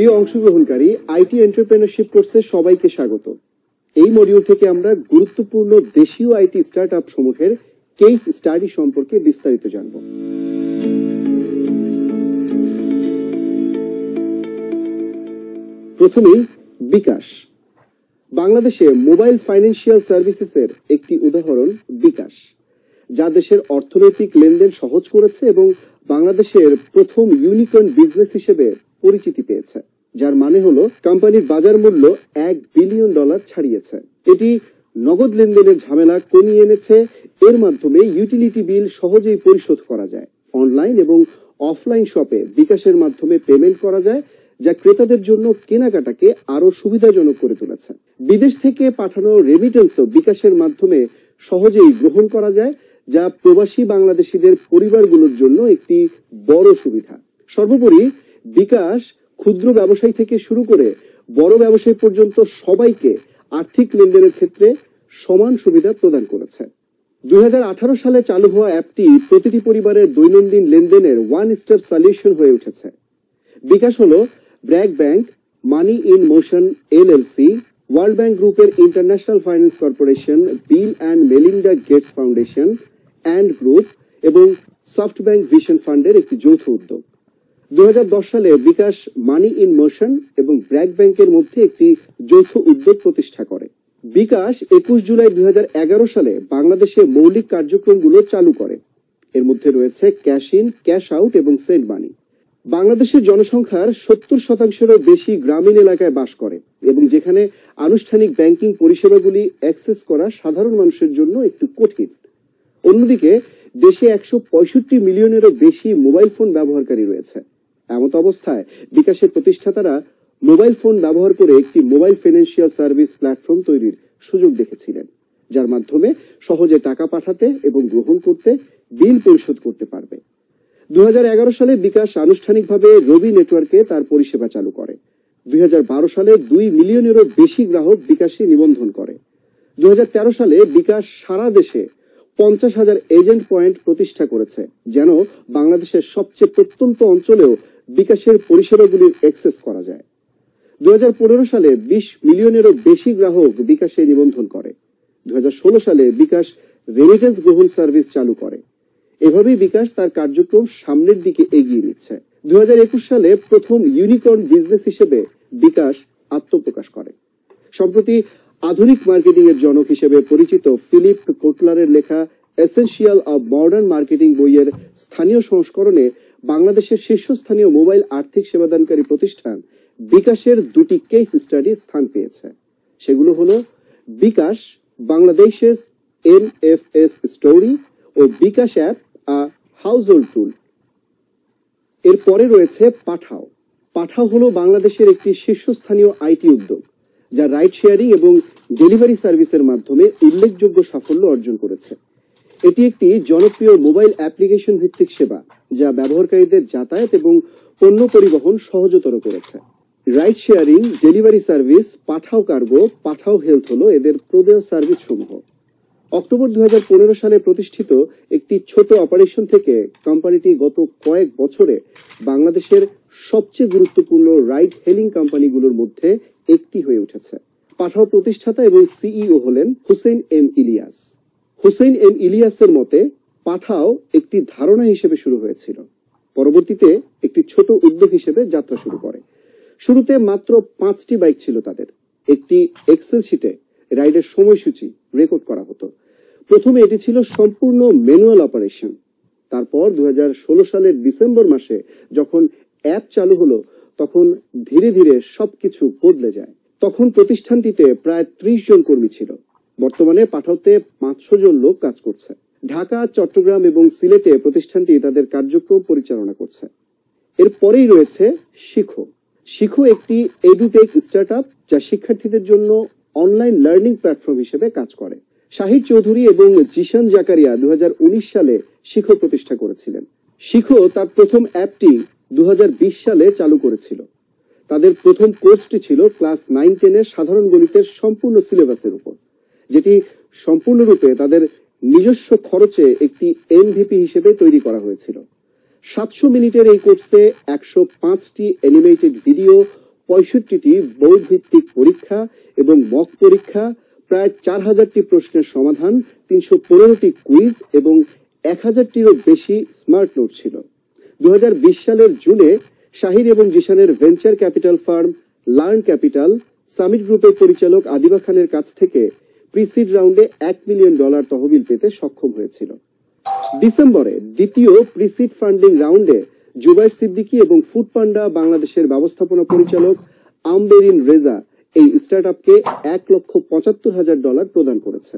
প্রিয় অংশগ্রহণকারী, IT entrepreneurship কোর্সে সবাইকে স্বাগত। এই মডিউল থেকে আমরা গুরুত্বপূর্ণ দেশীয় আইটি স্টার্টআপ সমূহের কেস স্টাডি সম্পর্কে বিস্তারিত জানব। প্রথমেই বিকাশ। বাংলাদেশে মোবাইল ফাইন্যান্সিয়াল সার্ভিসেসের একটি উদাহরণ বিকাশ, যা দেশের অর্থনৈতিক লেনদেন সহজ করেছে এবং বাংলাদেশের প্রথম ইউনিকর্ন বিজনেস হিসেবে পরিচিতি পেয়েছে, যার মানে হলো কোম্পানির বাজার মূল্য $1 বিলিয়ন ছাড়িয়েছে। এটি নগদ লেনদেনের ঝামেলা কমিয়ে এনেছে। এর মাধ্যমে ইউটিলিটি বিল সহজেই পরিশোধ করা যায়। অনলাইন এবং অফলাইন শপে বিকাশের মাধ্যমে পেমেন্ট করা যায়, যা ক্রেতাদের জন্য কেনাকাটাকে আরো সুবিধাজনক করে তুলেছে। বিদেশ থেকে পাঠানো রেমিটেন্সও বিকাশের মাধ্যমে সহজেই গ্রহণ করা যায়, যা প্রবাসী বাংলাদেশিদের পরিবারগুলোর জন্য একটি বড় সুবিধা। সর্বোপরি বিকাশ ক্ষুদ্র ব্যবসায়ী থেকে শুরু করে বড় ব্যবসায়ী পর্যন্ত সবাইকে আর্থিক লেনদেনের ক্ষেত্রে সমান সুবিধা প্রদান করেছে। 2018 সালে চালু হওয়া অ্যাপটি প্রতিটি পরিবারের দৈনন্দিন লেনদেনের ওয়ান স্টেপ সলিউশন হয়ে উঠেছে। বিকাশ হলো BRAC Bank, Money in Motion LLC, World Bank গ্রুপের International Finance Corporation, Bill and Melinda Gates Foundation Ant Group এবং সফটব্যাংক ভিশন ফান্ডের একটি যৌথ উদ্যোগ। 2010 সালে বিকাশ মানি ইন মোশন এবং ব্র্যাক ব্যাংকের মধ্যে একটি যৌথ উদ্যোগ প্রতিষ্ঠা করে। বিকাশ 21 জুলাই 2011 সালে বাংলাদেশে মৌলিক কার্যক্রমগুলো চালু করে। এর মধ্যে রয়েছে ক্যাশ ইন, ক্যাশ আউট এবং সেন্ড মানি। বাংলাদেশের জনসংখ্যার 70%-এরও বেশি গ্রামীণ এলাকায় বাস করে এবং যেখানে আনুষ্ঠানিক ব্যাংকিং পরিষেবাগুলি অ্যাক্সেস করা সাধারণ মানুষের জন্য একটু কঠিন। অন্যদিকে দেশে 165 মিলিয়নেরও বেশি মোবাইল ফোন ব্যবহারকারী রয়েছে। এমত অবস্থায় বিকাশের প্রতিষ্ঠাতারা মোবাইল ফোন ব্যবহার করে একটি মোবাইল ফাইন্যান্সিয়াল সার্ভিস প্ল্যাটফর্ম তৈরির সুযোগ দেখেছিলেন, যার মাধ্যমে সহজে টাকা পাঠাতে এবং গ্রহণ করতে, বিল পরিশোধ করতে পারবে। 2011 সালে বিকাশ আনুষ্ঠানিকভাবে রবি নেটওয়ার্কে তার পরিষেবা চালু করে। 2012 সালে 2 মিলিয়নেরও বেশি গ্রাহক বিকাশে নিবন্ধন করে। 2013 সালে বিকাশ সারা দেশে 50,000 এজেন্ট পয়েন্ট প্রতিষ্ঠা করেছে, যেন বাংলাদেশের সবচেয়ে প্রত্যন্ত অঞ্চলেও বিকাশের পরিষেবাগুলির অ্যাক্সেস করা যায়। 2015 সালে 20 মিলিয়নেরও বেশি গ্রাহক বিকাশে নিবন্ধন করে। 2016 সালে বিকাশ রেমিটেন্স গ্রহণ সার্ভিস চালু করে। এভাবেই বিকাশ তার কার্যক্রম সামনের দিকে এগিয়ে নিচ্ছে। 2021 সালে প্রথম ইউনিকর্ন বিজনেস হিসেবে বিকাশ আত্মপ্রকাশ করে। সম্প্রতি আধুনিক মার্কেটিং এর জনক হিসেবে পরিচিত ফিলিপ কোটলারের লেখা এসেনশিয়াল অব মডার্ন মার্কেটিং বইয়ের স্থানীয় সংস্করণে বাংলাদেশের শীর্ষস্থানীয় মোবাইল আর্থিক সেবাদানকারী প্রতিষ্ঠান বিকাশের দুটি কেস স্টাডি স্থান পেয়েছে। সেগুলো হলো বিকাশ বাংলাদেশের MFS স্টোরি ও বিকাশ অ্যাপ আ হাউজহোল্ড টুল। এরপরে রয়েছে পাঠাও। পাঠাও হলো বাংলাদেশের একটি শীর্ষস্থানীয় আইটি উদ্যোগ, যা রাইড শেয়ারিং এবং ডেলিভারি সার্ভিসের মাধ্যমে উল্লেখযোগ্য সাফল্য অর্জন করেছে। এটি একটি জনপ্রিয় মোবাইল অ্যাপ্লিকেশন ভিত্তিক সেবা, যা ব্যবহারকারীদের যাতায়াত এবং পণ্য পরিবহন সহজতর করেছে। রাইড শেয়ারিং, ডেলিভারি সার্ভিস, পাঠাও কার্গো, পাঠাও হেলথ হলো এদের প্রদেয় সার্ভিস সমূহ। অক্টোবর 2015 সালে প্রতিষ্ঠিত একটি ছোট অপারেশন থেকে কোম্পানিটি গত কয়েক বছরে বাংলাদেশের সবচেয়ে গুরুত্বপূর্ণ রাইড হেলিং কোম্পানিগুলোর মধ্যে একটি হয়ে উঠেছে। পাঠাও প্রতিষ্ঠাতা এবং সিইও হলেন হুসেইন এম ইলিয়াস। হুসেইন এম ইলিয়াসের মতে পাঠাও একটি ধারণা হিসেবে শুরু হয়েছিল, পরবর্তীতে একটি ছোট উদ্যোগ হিসেবে যাত্রা শুরু করে। শুরুতে মাত্র 5টি বাইক ছিল তাদের। একটি এক্সেল শিটে রাইডের সময়সূচি রেকর্ড করা হতো। প্রথমে এটি ছিল সম্পূর্ণ ম্যানুয়াল অপারেশন। তারপর 2016 সালের ডিসেম্বর মাসে যখন অ্যাপ চালু হলো, তখন ধীরে ধীরে সবকিছু বদলে যায়। তখন প্রতিষ্ঠানটিতে প্রায় 30 জন কর্মী ছিল। বর্তমানে পাঠাওতে 500 জন লোক কাজ করছে। ঢাকা, চট্টগ্রাম এবং সিলেটে প্রতিষ্ঠানটি তাদের কার্যক্রম পরিচালনা করছে। এরপরেই রয়েছে শিখো। শিখো একটি এডুটেক স্টার্টআপ, যা শিক্ষার্থীদের জন্য অনলাইন লার্নিং প্ল্যাটফর্ম হিসেবে কাজ করে। শাহিদ চৌধুরী এবং জিশান জাকারিয়া 2019 সালে শিখো প্রতিষ্ঠা করেছিলেন। শিখো তার প্রথম অ্যাপটি 2020 সালে চালু করেছিল। তাদের প্রথম কোর্সটি ছিল ক্লাস 9-10 এর সাধারণ গণিতের সম্পূর্ণ সিলেবাসের উপর, যেটি সম্পূর্ণরূপে তাদের নিজস্ব খরচে একটি MVP হিসেবে তৈরি করা হয়েছিল। 700 মিনিটের এই কোর্সে 105টি অ্যানিমেটেড ভিডিও, 65টি বোর্ড ভিত্তিক পরীক্ষা এবং মক পরীক্ষা, প্রায় 4000টি প্রশ্নের সমাধান, 315টি কুইজ এবং 1000টিরও বেশি স্মার্ট নোট ছিল। 2020 সালের জুনে শাহির এবং জিশানের venture capital firm Learn Capital Summit গ্রুপের পরিচালক আদিবা খানের কাছ থেকে প্রিসিড রাউন্ডে $1 মিলিয়ন তহবিল পেতে সক্ষম হয়েছিল। ডিসেম্বরে দ্বিতীয় প্রিসিড ফান্ডিং রাউন্ডে জুবাইর সিদ্দিকী এবং ফুড পান্ডা বাংলাদেশের ব্যবস্থাপনা পরিচালক আমবেরিন রেজা এই স্টার্টআপকে $1,75,000 প্রদান করেছে।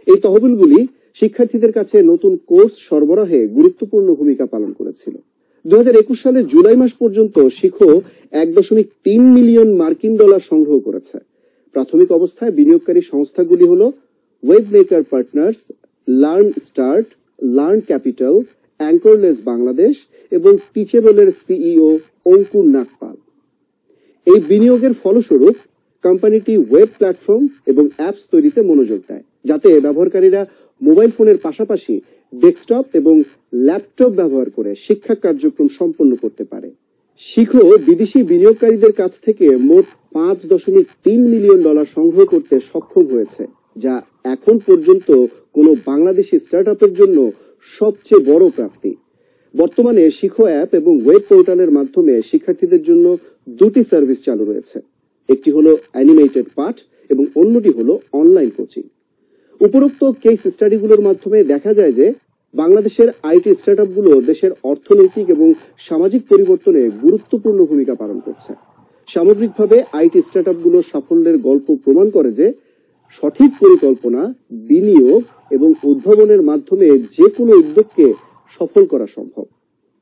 এই তহবিলগুলি শিক্ষার্থীদের কাছে নতুন কোর্স সরবরাহে গুরুত্বপূর্ণ ভূমিকা পালন করেছিল। 2021 সালের জুলাই মাস পর্যন্ত শিখো $1.3 মিলিয়ন সংগ্রহ করেছে। প্রাথমিক অবস্থায় বিনিয়োগকারী সংস্থাগুলি হল Wavemaker Partners, Learn Start, Learn Capital, Anchorless Bangladesh এবং টিচেবলের সিইও অঙ্কুর নাগপাল। এই বিনিয়োগের ফলস্বরূপ কোম্পানিটি ওয়েব প্ল্যাটফর্ম এবং অ্যাপস তৈরিতে মনোযোগ দেয়, যাতে ব্যবহারকারীরা মোবাইল ফোনের পাশাপাশি ডেস্কটপ এবং ল্যাপটপ ব্যবহার করে শিক্ষা কার্যক্রম সম্পন্ন করতে পারে। শিখো বিদেশি বিনিয়োগকারীদের কাছ থেকে মোট $5.3 মিলিয়ন সংগ্রহ করতে সক্ষম হয়েছে, যা এখন পর্যন্ত কোনো বাংলাদেশি স্টার্টআপের জন্য সবচেয়ে বড় প্রাপ্তি। বর্তমানে শিখো অ্যাপ এবং ওয়েব পোর্টালের মাধ্যমে শিক্ষার্থীদের জন্য দুটি সার্ভিস চালু রয়েছে। একটি হলো অ্যানিমেটেড পাঠ এবং অন্যটি হলো অনলাইন কোচিং। উপরোক্ত কেস স্টাডিগুলোর মাধ্যমে দেখা যায় যে বাংলাদেশের আইটি স্টার্টআপগুলো দেশের অর্থনৈতিক এবং সামাজিক পরিবর্তনে গুরুত্বপূর্ণ ভূমিকা পালন করছে। সামগ্রিকভাবে আইটি স্টার্টআপগুলোর সাফল্যের গল্প প্রমাণ করে যে সঠিক পরিকল্পনা, বিনিয়োগ এবং উদ্ভাবনের মাধ্যমে যে কোনো উদ্যোগকে সফল করা সম্ভব।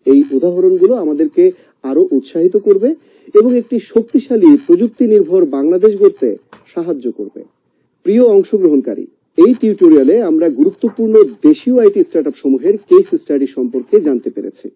এই উদাহরণগুলো আমাদেরকে আরো উৎসাহিত করবে এবং একটি শক্তিশালী প্রযুক্তি নির্ভর বাংলাদেশ গড়তে সাহায্য করবে। প্রিয় অংশগ্রহণকারী, এই টিউটোরিয়ালে আমরা গুরুত্বপূর্ণ দেশীয় আইটি স্টার্টআপ সমূহের কেস স্টাডি সম্পর্কে জানতে পেরেছি।